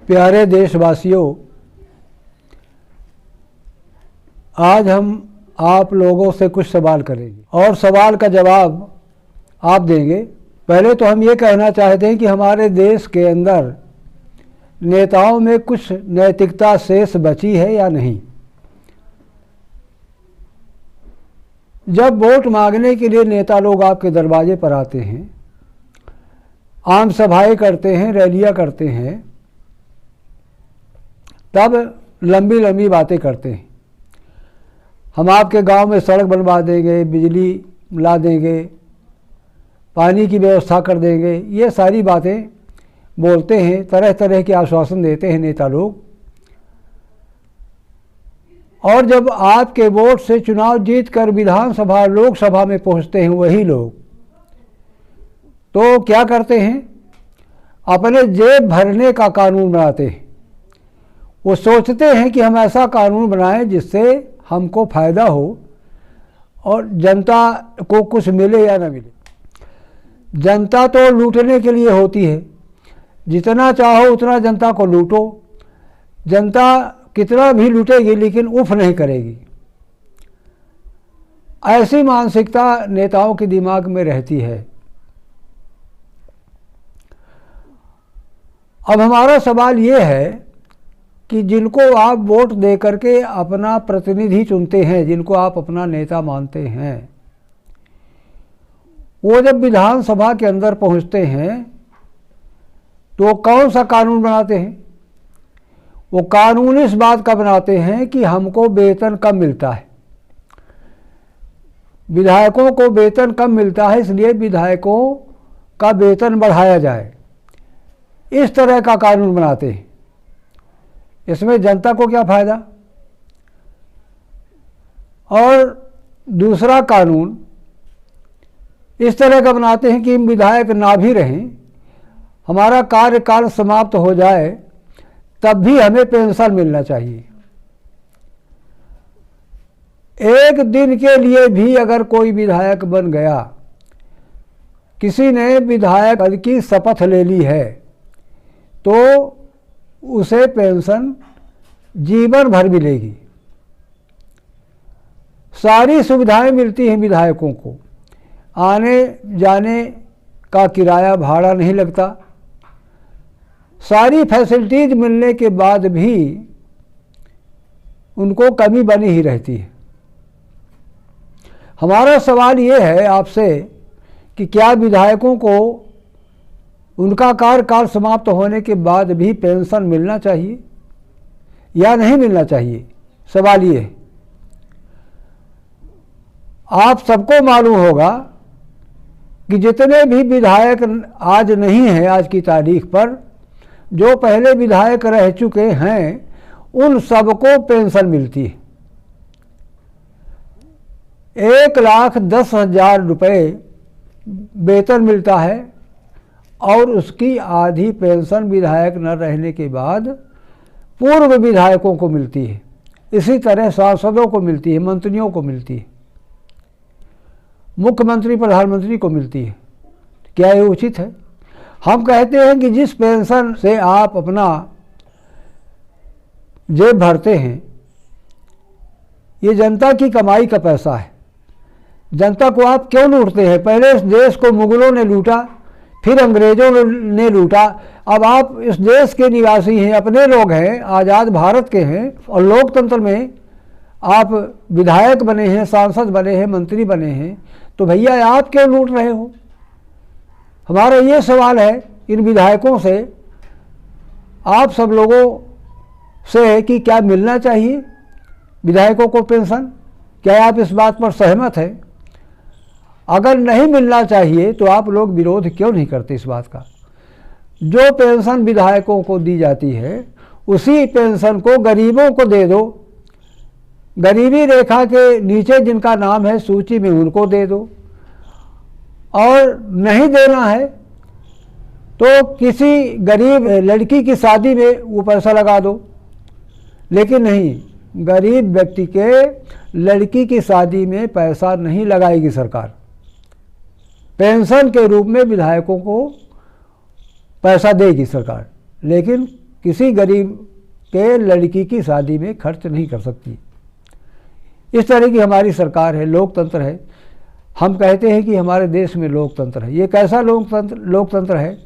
प्यारे देशवासियों, आज हम आप लोगों से कुछ सवाल करेंगे और सवाल का जवाब आप देंगे। पहले तो हम ये कहना चाहते हैं कि हमारे देश के अंदर नेताओं में कुछ नैतिकता शेष बची है या नहीं। जब वोट मांगने के लिए नेता लोग आपके दरवाजे पर आते हैं, आम सभाएं करते हैं, रैलियां करते हैं, तब लंबी लंबी बातें करते हैं। हम आपके गांव में सड़क बनवा देंगे, बिजली ला देंगे, पानी की व्यवस्था कर देंगे, ये सारी बातें बोलते हैं, तरह तरह के आश्वासन देते हैं नेता लोग। और जब आपके वोट से चुनाव जीतकर विधानसभा लोकसभा में पहुंचते हैं वही लोग, तो क्या करते हैं? अपने जेब भरने का कानून बनाते हैं। वो सोचते हैं कि हम ऐसा कानून बनाएं जिससे हमको फ़ायदा हो और जनता को कुछ मिले या ना मिले। जनता तो लूटने के लिए होती है, जितना चाहो उतना जनता को लूटो। जनता कितना भी लूटेगी लेकिन उफ नहीं करेगी। ऐसी मानसिकता नेताओं के दिमाग में रहती है। अब हमारा सवाल ये है कि जिनको आप वोट दे करके अपना प्रतिनिधि चुनते हैं, जिनको आप अपना नेता मानते हैं, वो जब विधानसभा के अंदर पहुंचते हैं तो कौन सा कानून बनाते हैं? वो कानून इस बात का बनाते हैं कि हमको वेतन कम मिलता है, विधायकों को वेतन कम मिलता है, इसलिए विधायकों का वेतन बढ़ाया जाए। इस तरह का कानून बनाते हैं। इसमें जनता को क्या फायदा? और दूसरा कानून इस तरह का बनाते हैं कि हम विधायक ना भी रहें, हमारा कार्यकाल समाप्त हो जाए तब भी हमें पेंशन मिलना चाहिए। एक दिन के लिए भी अगर कोई विधायक बन गया, किसी ने विधायक पद की शपथ ले ली है, तो उसे पेंशन जीवन भर मिलेगी। सारी सुविधाएं मिलती हैं विधायकों को, आने जाने का किराया भाड़ा नहीं लगता। सारी फैसिलिटीज मिलने के बाद भी उनको कमी बनी ही रहती है। हमारा सवाल ये है आपसे कि क्या विधायकों को उनका कार्यकाल समाप्त होने के बाद भी पेंशन मिलना चाहिए या नहीं मिलना चाहिए? सवाल ये है। आप सबको मालूम होगा कि जितने भी विधायक आज नहीं हैं, आज की तारीख पर जो पहले विधायक रह चुके हैं, उन सबको पेंशन मिलती है। 1,10,000 रुपये वेतन मिलता है और उसकी आधी पेंशन विधायक न रहने के बाद पूर्व विधायकों को मिलती है। इसी तरह सांसदों को मिलती है, मंत्रियों को मिलती है, मुख्यमंत्री प्रधानमंत्री को मिलती है। क्या ये उचित है? हम कहते हैं कि जिस पेंशन से आप अपना जेब भरते हैं, ये जनता की कमाई का पैसा है। जनता को आप क्यों लूटते हैं? पहले इस देश को मुगलों ने लूटा, फिर अंग्रेजों ने लूटा। अब आप इस देश के निवासी हैं, अपने लोग हैं, आज़ाद भारत के हैं, और लोकतंत्र में आप विधायक बने हैं, सांसद बने हैं, मंत्री बने हैं, तो भैया आप क्यों लूट रहे हो? हमारा ये सवाल है इन विधायकों से, आप सब लोगों से, कि क्या मिलना चाहिए विधायकों को पेंशन? क्या आप इस बात पर सहमत हैं? अगर नहीं मिलना चाहिए तो आप लोग विरोध क्यों नहीं करते इस बात का? जो पेंशन विधायकों को दी जाती है उसी पेंशन को गरीबों को दे दो। गरीबी रेखा के नीचे जिनका नाम है सूची में, उनको दे दो। और नहीं देना है तो किसी गरीब लड़की की शादी में वो पैसा लगा दो। लेकिन नहीं, गरीब व्यक्ति के लड़की की शादी में पैसा नहीं लगाएगी सरकार। पेंशन के रूप में विधायकों को पैसा देगी सरकार, लेकिन किसी गरीब के लड़की की शादी में खर्च नहीं कर सकती। इस तरह की हमारी सरकार है, लोकतंत्र है। हम कहते हैं कि हमारे देश में लोकतंत्र है। ये कैसा लोकतंत्र है?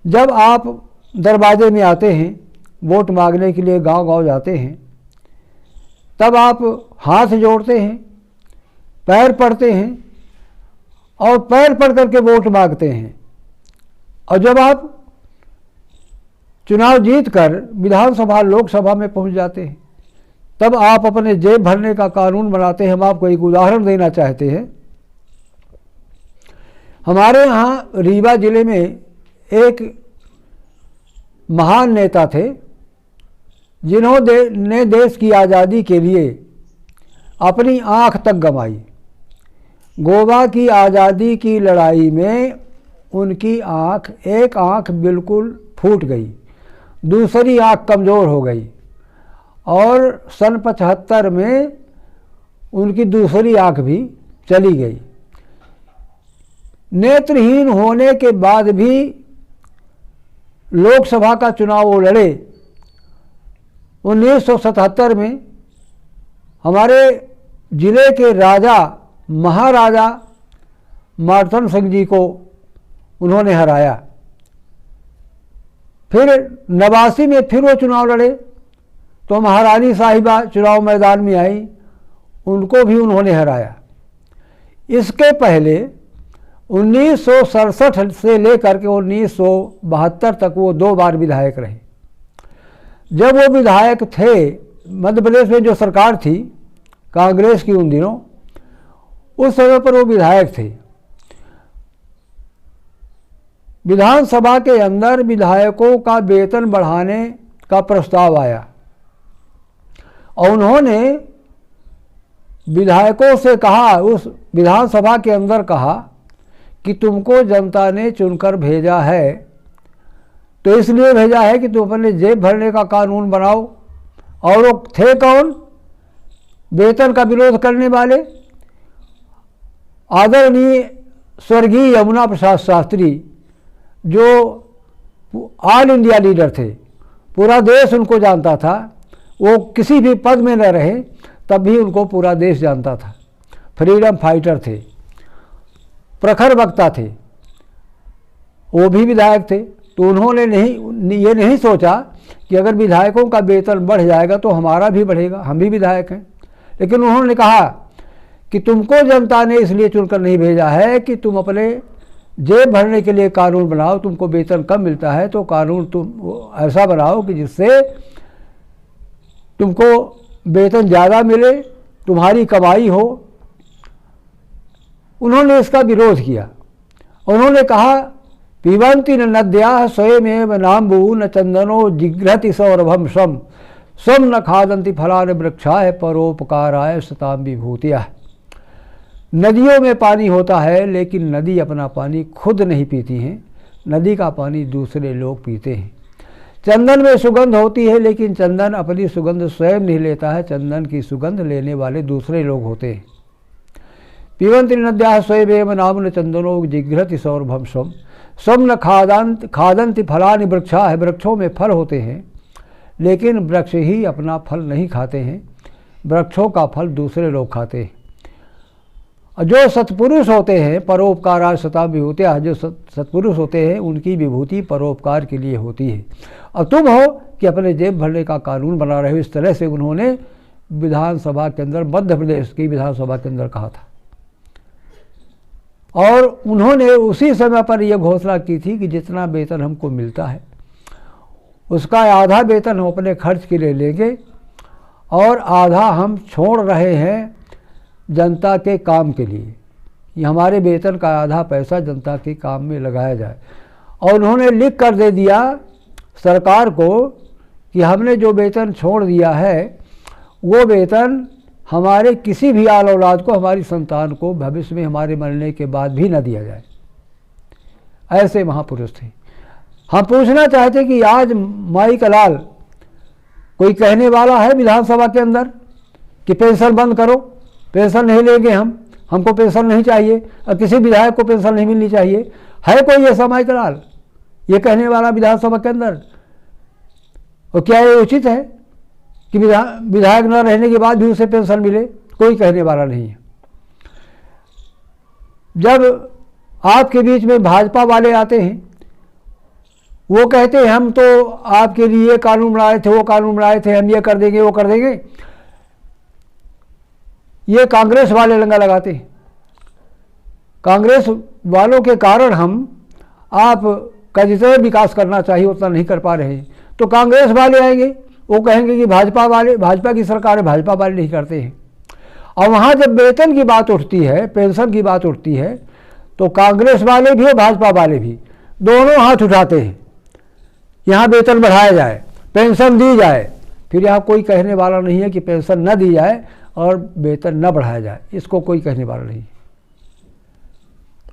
जब आप दरवाजे में आते हैं वोट मांगने के लिए, गांव-गांव जाते हैं, तब आप हाथ जोड़ते हैं, पैर पड़ते हैं और पैर पड़ करके वोट मांगते हैं। और जब आप चुनाव जीत कर विधानसभा, लोकसभा में पहुंच जाते हैं, तब आप अपने जेब भरने का कानून बनाते हैं। हम आपको एक उदाहरण देना चाहते हैं। हमारे यहाँ रीवा जिले में एक महान नेता थे जिन्होंने देश की आज़ादी के लिए अपनी आँख तक गंवाई। गोवा की आज़ादी की लड़ाई में उनकी एक आँख बिल्कुल फूट गई, दूसरी आँख कमज़ोर हो गई और सन 75 में उनकी दूसरी आँख भी चली गई। नेत्रहीन होने के बाद भी लोकसभा का चुनाव वो लड़े। 1977 में हमारे जिले के राजा, महाराजा मार्तन सिंह जी को उन्होंने हराया। फिर 89 में फिर वो चुनाव लड़े तो महारानी साहिबा चुनाव मैदान में आई, उनको भी उन्होंने हराया। इसके पहले 1967 से लेकर के 1972 तक वो 2 बार विधायक रहे। जब वो विधायक थे, मध्य प्रदेश में जो सरकार थी कांग्रेस की उन दिनों, उस समय पर वो विधायक थे। विधानसभा के अंदर विधायकों का वेतन बढ़ाने का प्रस्ताव आया और उन्होंने विधायकों से कहा, उस विधानसभा के अंदर कहा कि तुमको जनता ने चुनकर भेजा है, तो इसलिए भेजा है कि तुम अपने जेब भरने का कानून बनाओ। और वो थे कौन? वेतन का विरोध करने वाले आदरणीय स्वर्गीय यमुना प्रसाद शास्त्री, जो ऑल इंडिया लीडर थे, पूरा देश उनको जानता था। वो किसी भी पद में न रहे तब भी उनको पूरा देश जानता था। फ्रीडम फाइटर थे, प्रखर वक्ता थे, वो भी विधायक थे। तो उन्होंने ये नहीं सोचा कि अगर विधायकों का वेतन बढ़ जाएगा तो हमारा भी बढ़ेगा, हम भी विधायक हैं। लेकिन उन्होंने कहा कि तुमको जनता ने इसलिए चुनकर नहीं भेजा है कि तुम अपने जेब भरने के लिए कानून बनाओ। तुमको वेतन कम मिलता है तो कानून तुम ऐसा बनाओ कि जिससे तुमको वेतन ज़्यादा मिले, तुम्हारी कमाई हो। उन्होंने इसका विरोध किया। उन्होंने कहा, पिबन्ति न नद्याः स्वयमेव नाम्बुः न चंदनो जिघ्रति सौरभम स्वम स्वम न खादन्ति फलानि वृक्षाः परोपकाराय सतां विभूतयः। नदियों में पानी होता है लेकिन नदी अपना पानी खुद नहीं पीती हैं, नदी का पानी दूसरे लोग पीते हैं। चंदन में सुगंध होती है लेकिन चंदन अपनी सुगंध स्वयं नहीं लेता है, चंदन की सुगंध लेने वाले दूसरे लोग होते हैं। पिबन्ति नद्याः स्वयमेव नाम्ना चंदनो जिघ्रति सौरभम स्वम स्वम न खादन्ति फलानि वृक्षाः। वृक्षों में फल होते हैं लेकिन वृक्ष ही अपना फल नहीं खाते हैं, वृक्षों का फल दूसरे लोग खाते हैं। और जो सत्पुरुष होते हैं परोपकाराय सतां विभूतयः, जो सत्पुरुष होते हैं उनकी विभूति परोपकार के लिए होती है। और तुम हो कि अपने जेब भरने का कानून बना रहे हो। इस तरह से उन्होंने विधानसभा के अंदर, मध्य प्रदेश की विधानसभा के अंदर कहा था। और उन्होंने उसी समय पर यह घोषणा की थी कि जितना वेतन हमको मिलता है उसका आधा वेतन हम अपने खर्च के लिए लेंगे और आधा हम छोड़ रहे हैं जनता के काम के लिए। ये हमारे वेतन का आधा पैसा जनता के काम में लगाया जाए। और उन्होंने लिख कर दे दिया सरकार को कि हमने जो वेतन छोड़ दिया है वो वेतन हमारे किसी भी आल औलाद को, हमारी संतान को भविष्य में हमारे मरने के बाद भी न दिया जाए। ऐसे महापुरुष थे। हम पूछना चाहते कि आज माई का लाल कोई कहने वाला है विधानसभा के अंदर कि पेंशन बंद करो, पेंशन नहीं लेंगे हमको पेंशन नहीं चाहिए और किसी विधायक को पेंशन नहीं मिलनी चाहिए? है कोई ऐसा माई का लाल? ये कहने वाला विधानसभा के अंदर? और क्या ये उचित है कि विधायक न रहने के बाद भी उसे पेंशन मिले? कोई कहने वाला नहीं है। जब आपके बीच में भाजपा वाले आते हैं, वो कहते हैं हम तो आपके लिए ये कानून बनाए थे, वो कानून बनाए थे, हम ये कर देंगे, वो कर देंगे। ये कांग्रेस वाले लंगा लगाते हैं। कांग्रेस वालों के कारण हम आपका जितना विकास करना चाहिए उतना नहीं कर पा रहे हैं। तो कांग्रेस वाले आएंगे, वो कहेंगे कि भाजपा की सरकार है, भाजपा वाले नहीं करते हैं। और वहाँ जब वेतन की बात उठती है, पेंशन की बात उठती है, तो कांग्रेस वाले भी और भाजपा वाले भी दोनों हाथ उठाते हैं, यहाँ वेतन बढ़ाया जाए, पेंशन दी जाए। फिर यहाँ कोई कहने वाला नहीं है कि पेंशन न दी जाए और वेतन न बढ़ाया जाए, इसको कोई कहने वाला नहीं।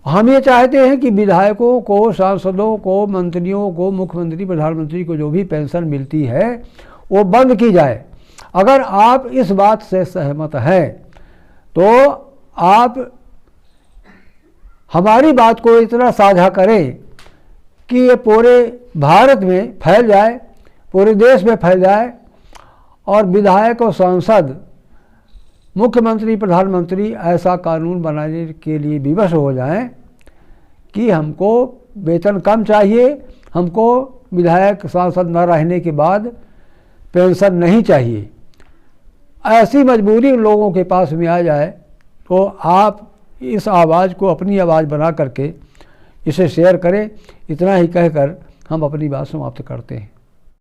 हम ये चाहते हैं कि विधायकों को, सांसदों को, मंत्रियों को, मुख्यमंत्री, प्रधानमंत्री को जो भी पेंशन मिलती है वो बंद की जाए। अगर आप इस बात से सहमत हैं तो आप हमारी बात को इतना साझा करें कि ये पूरे भारत में फैल जाए, पूरे देश में फैल जाए और विधायक और सांसद, मुख्यमंत्री, प्रधानमंत्री ऐसा कानून बनाने के लिए विवश हो जाएं कि हमको वेतन कम चाहिए, हमको विधायक सांसद न रहने के बाद पेंशन नहीं चाहिए। ऐसी मजबूरी लोगों के पास में आ जाए तो आप इस आवाज़ को अपनी आवाज़ बना करके इसे शेयर करें। इतना ही कहकर हम अपनी बात समाप्त करते हैं।